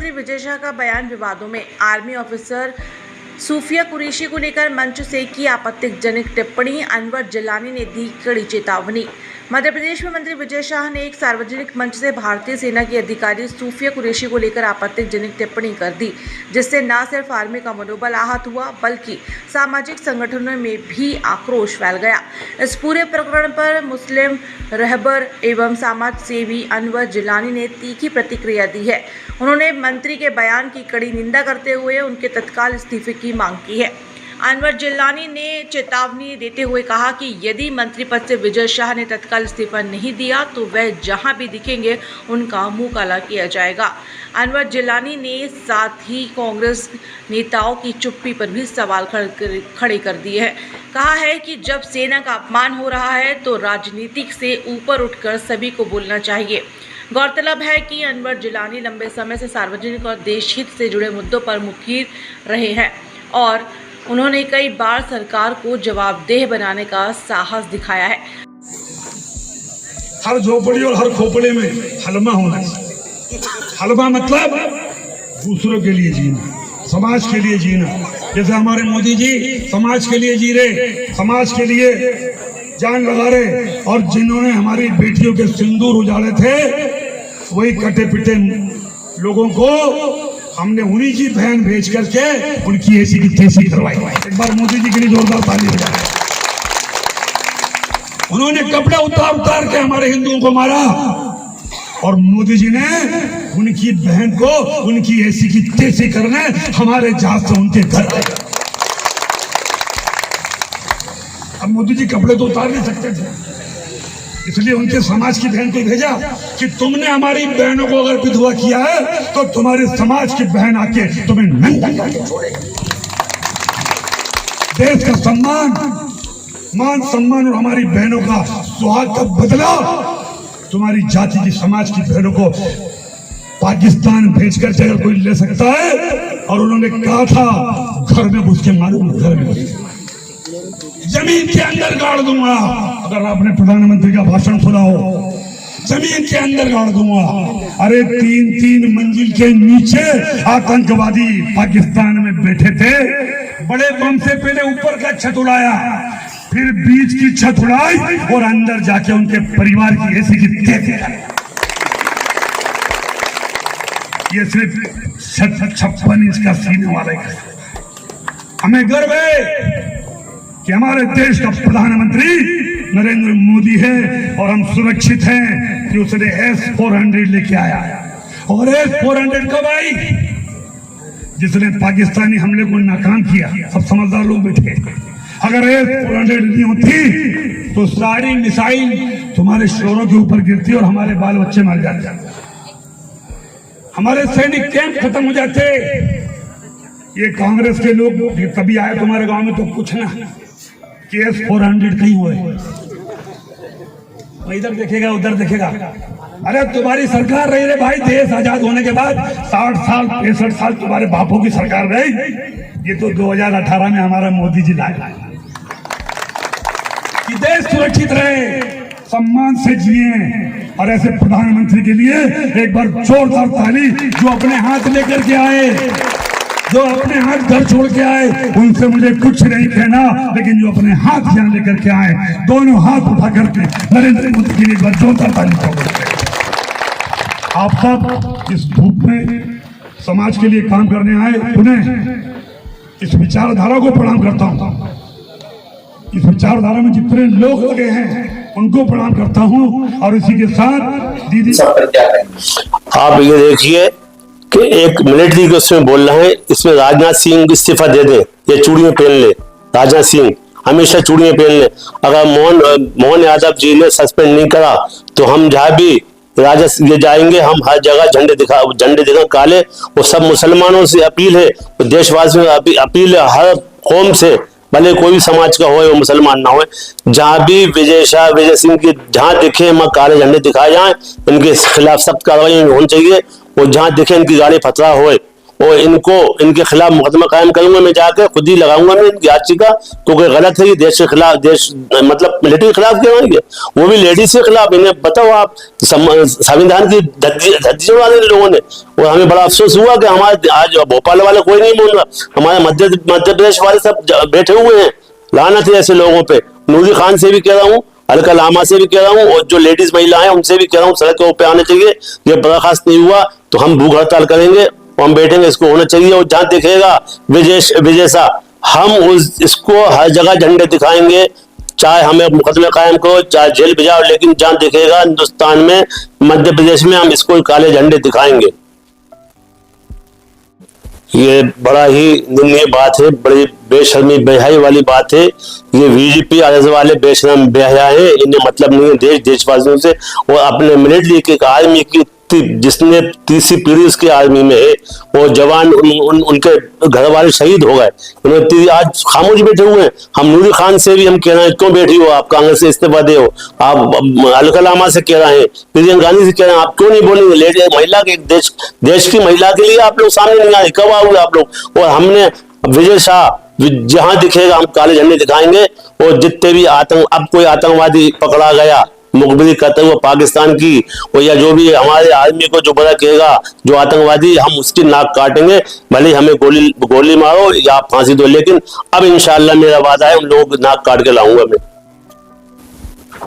मंत्री विजय शाह का बयान विवादों में। आर्मी ऑफिसर सूफिया कुरैशी को लेकर मंच से की आपत्तिजनक टिप्पणी, अनवर जिलानी ने दी कड़ी चेतावनी। मध्य प्रदेश में मंत्री विजय शाह ने एक सार्वजनिक मंच से भारतीय सेना की अधिकारी सूफिया कुरैशी को लेकर आपत्तिजनक टिप्पणी कर दी, जिससे न सिर्फ आर्मी का मनोबल आहत हुआ बल्कि सामाजिक संगठनों में भी आक्रोश फैल गया। इस पूरे प्रकरण पर मुस्लिम रहबर एवं समाज सेवी अनवर जिलानी ने तीखी प्रतिक्रिया दी है। उन्होंने मंत्री के बयान की कड़ी निंदा करते हुए उनके तत्काल इस्तीफे की मांग की है। अनवर जिलानी ने चेतावनी देते हुए कहा कि यदि मंत्री पद से विजय शाह ने तत्काल इस्तीफा नहीं दिया तो वह जहां भी दिखेंगे उनका मुंह काला किया जाएगा। अनवर जिलानी ने साथ ही कांग्रेस नेताओं की चुप्पी पर भी सवाल खड़े कर दिए हैं। कहा है कि जब सेना का अपमान हो रहा है तो राजनीतिक से ऊपर उठकर सभी को बोलना चाहिए। गौरतलब है कि अनवर जिलानी लंबे समय से सार्वजनिक और देश हित से जुड़े मुद्दों पर मुखर रहे हैं और उन्होंने कई बार सरकार को जवाबदेह बनाने का साहस दिखाया है। हर झोपड़ी और हर खोपड़े में हलमा होना चाहिए। हलमा मतलब दूसरों के लिए जीना, समाज के लिए जीना। जैसे हमारे मोदी जी समाज के लिए जी रहे, समाज के लिए जान लगा रहे, और जिन्होंने हमारी बेटियों के सिंदूर उजाड़े थे वही कटे पिटे लोगों को हमने उन्हीं की बहन भेज करके उनकी ऐसी की तैसी करवाई। एक बार मोदी जी के लिए जोरदार ताली हो जाए। उन्होंने कपड़े उतार के हमारे हिंदुओं को मारा और मोदी जी ने उनकी बहन को उनकी ऐसी की तैसी करने हमारे जहाज से उनके घर आए। अब मोदी जी कपड़े तो उतार नहीं सकते थे, इसलिए उनके समाज की बहन को भेजा कि तुमने हमारी बहनों को अगर विधवा किया है तो तुम्हारे समाज की बहन आके तुम्हें नंगा करके छोड़ेगी। देश का सम्मान, मान सम्मान और हमारी बहनों का सुहाग का बदला तुम्हारी जाति की समाज की बहनों को पाकिस्तान भेजकर अगर कोई ले सकता है, और उन्होंने कहा था घर में घुस के मारूंगा, घर में घुस जमीन के अंदर गाड़ दूंगा। अगर आपने प्रधानमंत्री का भाषण सुना हो, जमीन के अंदर गाड़ दूंगा। अरे 3-3 मंजिल के नीचे आतंकवादी पाकिस्तान में बैठे थे। बड़े बम से पहले ऊपर का छत उड़ाया, फिर बीच की छत उड़ाई और अंदर जाके उनके परिवार की ऐसी की तैसी। ये सिर्फ 56 इंच का सीने वाले का। हमें गर्व है कि हमारे देश का प्रधानमंत्री नरेंद्र मोदी है और हम सुरक्षित हैं कि उसने S-400 लेके आया। और S-400 कब आई? जिसने पाकिस्तानी हमले को नाकाम किया। सब समझदार लोग बैठे। अगर S-400 नहीं होती तो सारी मिसाइल तुम्हारे शोरों के ऊपर गिरती और हमारे बाल बच्चे मर जाते, हमारे सैनिक कैंप खत्म हो जाते। ये कांग्रेस के लोग कभी आए तुम्हारे गांव में तो कुछ ना कि S-400 कहीं हुए, इधर देखेगा उधर देखेगा। अरे तुम्हारी सरकार रही रे भाई, देश आजाद होने के बाद 60 साल 65 साल तुम्हारे बापों की सरकार रही। ये तो 2018 में हमारा मोदी जी लाए कि देश सुरक्षित रहे, सम्मान से जिए। और ऐसे प्रधानमंत्री के लिए एक बार जोरदार ताली। जो अपने हाथ लेकर के आए, जो अपने हाथ घर छोड़ के आए, उनसे मुझे कुछ नहीं कहना, लेकिन जो अपने हाथ यहाँ लेकर के आए, दोनों हाथ उठा करके नरेंद्र मोदी के लिए एक बार जोरदार ताली ठोक। आप सब इस धूप में समाज के लिए काम करने आए, उन्हें इस विचारधारा को प्रणाम करता हूँ। इस विचारधारा में जितने लोग लगे हैं उनको प्रणाम करता हूँ। और इसी के साथ दीदी आप ये देखिए कि 1 मिनट दी उसमें बोल रहे हैं, इसमें राजनाथ सिंह इस्तीफा दे दें, ये चूड़ियां पहन ले। राजनाथ सिंह हमेशा चूड़ियां पहन ले। अगर मोहन यादव जी ने सस्पेंड नहीं करा तो हम जहाँ भी ये जाएंगे, हम हर जगह झंडे दिखा काले। वो सब मुसलमानों से अपील है, देशवासियों से अपील है, हर कौम से, भले कोई भी समाज का हो वो मुसलमान ना हो, जहाँ भी विजय सिंह की जहाँ दिखे वहाँ काले झंडे दिखाए जाए। इनके खिलाफ सख्त कार्रवाई होनी चाहिए। वो जहाँ दिखे इनकी गाड़ी फतरा होए और इनके खिलाफ मुकदमा कायम करूंगा, मैं जाकर खुद ही लगाऊंगा मैं इनकी याचिका, क्योंकि गलत है ये देश के खिलाफ, देश मतलब मिलिट्री के खिलाफ क्यों आएंगे, वो भी लेडीज के खिलाफ। इन्हें बताओ आप, संविधान की धज्जी उड़ा दी लोगों ने। और हमें बड़ा अफसोस हुआ कि हमारे आज भोपाल वाले कोई नहीं बोल रहा, हमारे मध्य प्रदेश वाले सब बैठे हुए हैं। लानत है ऐसे लोगों पे। नूरी खान से भी कह रहा हूँ, अलका लामा से भी कह रहा हूँ, और जो लेडीज महिला हैं उनसे भी कह रहा हूँ, सड़क के ऊपर आने चाहिए। ये बर्खास्त नहीं हुआ तो हम भूख हड़ताल करेंगे, हम बैठेंगे, इसको होना चाहिए। और जहां दिखेगा विजय शाह, हम इसको हर जगह झंडे दिखाएंगे, चाहे हमें मुकदमे कायम करो, चाहे जेल भिजाओ, लेकिन जहां दिखेगा हिंदुस्तान में, मध्य प्रदेश में, हम इसको काले झंडे दिखाएंगे। ये बड़ा ही निंदनीय बात है, बड़ी बेशर्मी बेहयाई वाली बात है। ये बीजेपी आरएस वाले बेशर्म बेहया है, इन्हें मतलब नहीं है देशवासियों से। और अपने मिलिट्री के आर्मी की जिसने तीसरी पीढ़ी उसकी आर्मी में है, वो जवान उनके घर वाले शहीद हो गए, उन्होंने आज खामोश बैठे हुए हैं। हम नूरी खान से भी हम कह रहे हैं, क्यों बैठी हो आप, कांग्रेस से इस्तीफा दे हो। आप अलका लामा से कह रहे हैं, प्रियंका गांधी से कह रहे हैं, आप क्यों नहीं बोलेंगे। लेडी महिला के देश की महिला के लिए आप लोग सामने नहीं आए, कब आओगे आप लोग। और हमने विजय शाह जहां दिखेगा हम काले झंडे दिखाएंगे। और जितने भी अब कोई आतंकवादी पकड़ा गया मुखबिरी करते हुए पाकिस्तान की, और या जो भी हमारे आर्मी को जो बुरा कहेगा, जो आतंकवादी, हम उसकी नाक काटेंगे, भले हमें गोली मारो या फांसी दो, लेकिन अब इंशाअल्लाह मेरा वादा है उन लोगों की नाक काट के लाऊंगा मैं।